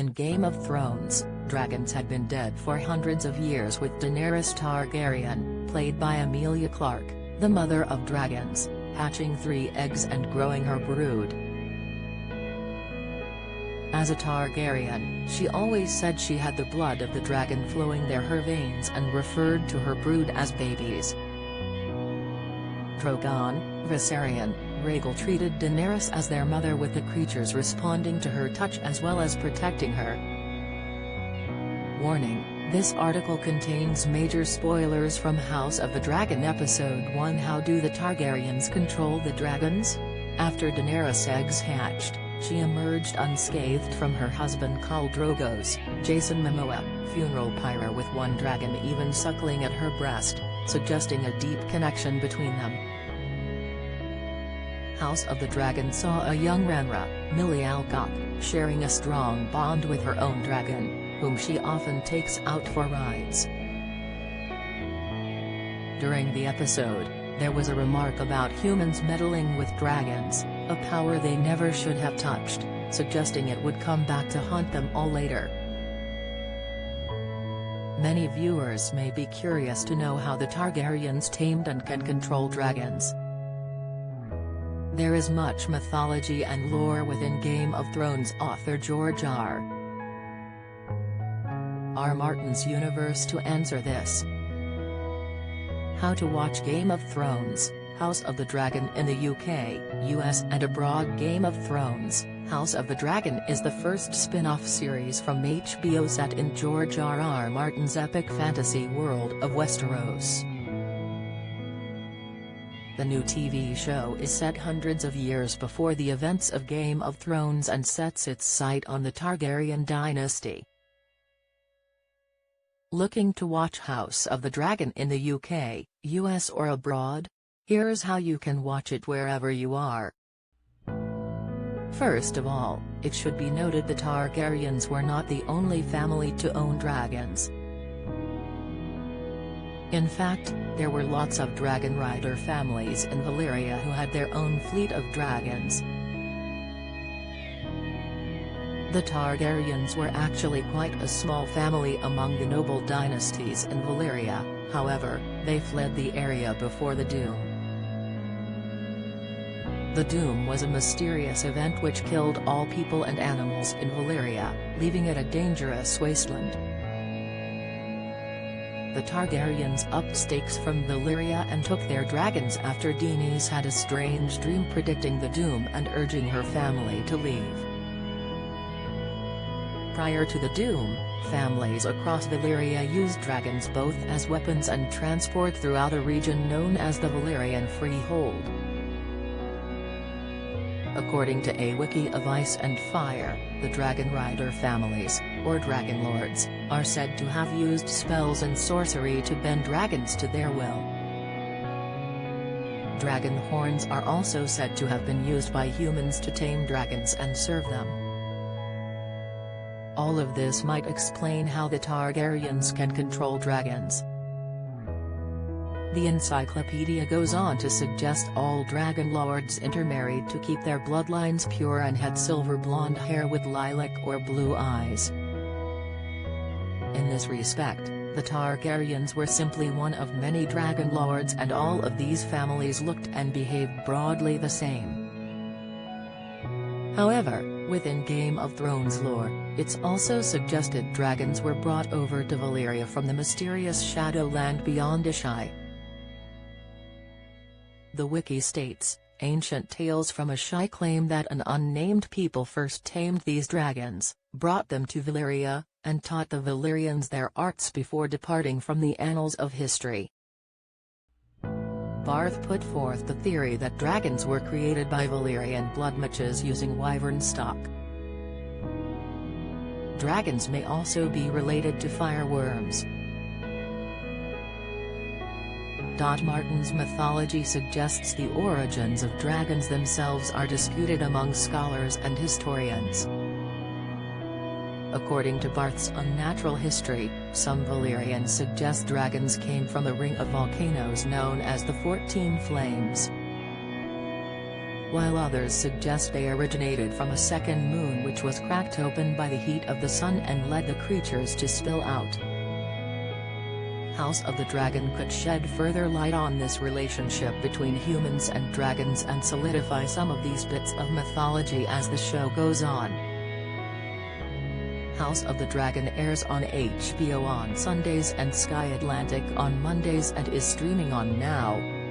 In Game of Thrones, dragons had been dead for hundreds of years, with Daenerys Targaryen, played by Emilia Clarke, the mother of dragons, hatching 3 eggs and growing her brood. As a Targaryen, she always said she had the blood of the dragon flowing through her veins and referred to her brood as babies. Drogon, Viserion, Rhaegal treated Daenerys as their mother, with the creatures responding to her touch as well as protecting her. Warning: this article contains major spoilers from House of the Dragon Episode 1. How do the Targaryens control the dragons? After Daenerys' eggs hatched, she emerged unscathed from her husband Khal Drogo's, Jason Momoa, funeral pyre, with one dragon even suckling at her breast, suggesting a deep connection between them. House of the Dragon saw a young Rhaenyra, Millie Alcock, sharing a strong bond with her own dragon, whom she often takes out for rides. During the episode, there was a remark about humans meddling with dragons, a power they never should have touched, suggesting it would come back to haunt them all later. Many viewers may be curious to know how the Targaryens tamed and can control dragons. There is much mythology and lore within Game of Thrones author George R. R. Martin's universe to answer this. How to watch Game of Thrones, House of the Dragon in the UK, US and abroad. Game of Thrones, House of the Dragon is the first spin-off series from HBO set in George R. R. Martin's epic fantasy world of Westeros. The new TV show is set hundreds of years before the events of Game of Thrones and sets its sight on the Targaryen dynasty. Looking to watch House of the Dragon in the UK, US or abroad? Here's how you can watch it wherever you are. First of all, it should be noted the Targaryens were not the only family to own dragons. In fact, there were lots of dragon rider families in Valyria who had their own fleet of dragons. The Targaryens were actually quite a small family among the noble dynasties in Valyria, however, they fled the area before the Doom. The Doom was a mysterious event which killed all people and animals in Valyria, leaving it a dangerous wasteland. The Targaryens upped stakes from Valyria and took their dragons after Daenerys had a strange dream predicting the Doom and urging her family to leave. Prior to the Doom, families across Valyria used dragons both as weapons and transport throughout a region known as the Valyrian Freehold. According to a wiki of Ice and Fire, the Dragon Rider families, or Dragon Lords, are said to have used spells and sorcery to bend dragons to their will. Dragon horns are also said to have been used by humans to tame dragons and serve them. All of this might explain how the Targaryens can control dragons. The encyclopedia goes on to suggest all dragon lords intermarried to keep their bloodlines pure and had silver blonde hair with lilac or blue eyes. In this respect, the Targaryens were simply one of many dragon lords, and all of these families looked and behaved broadly the same. However, within Game of Thrones lore, it's also suggested dragons were brought over to Valyria from the mysterious Shadowland beyond Ishai. The wiki states, ancient tales from Ishai claim that an unnamed people first tamed these dragons, brought them to Valyria, and taught the Valyrians their arts before departing from the annals of history. Barth put forth the theory that dragons were created by Valyrian bloodmages using wyvern stock. Dragons may also be related to fireworms. Martin's mythology suggests the origins of dragons themselves are disputed among scholars and historians. According to Barth's Unnatural History, some Valyrians suggest dragons came from a ring of volcanoes known as the 14 Flames. while others suggest they originated from a second moon which was cracked open by the heat of the sun and led the creatures to spill out. House of the Dragon could shed further light on this relationship between humans and dragons and solidify some of these bits of mythology as the show goes on. House of the Dragon airs on HBO on Sundays and Sky Atlantic on Mondays and is streaming on Now.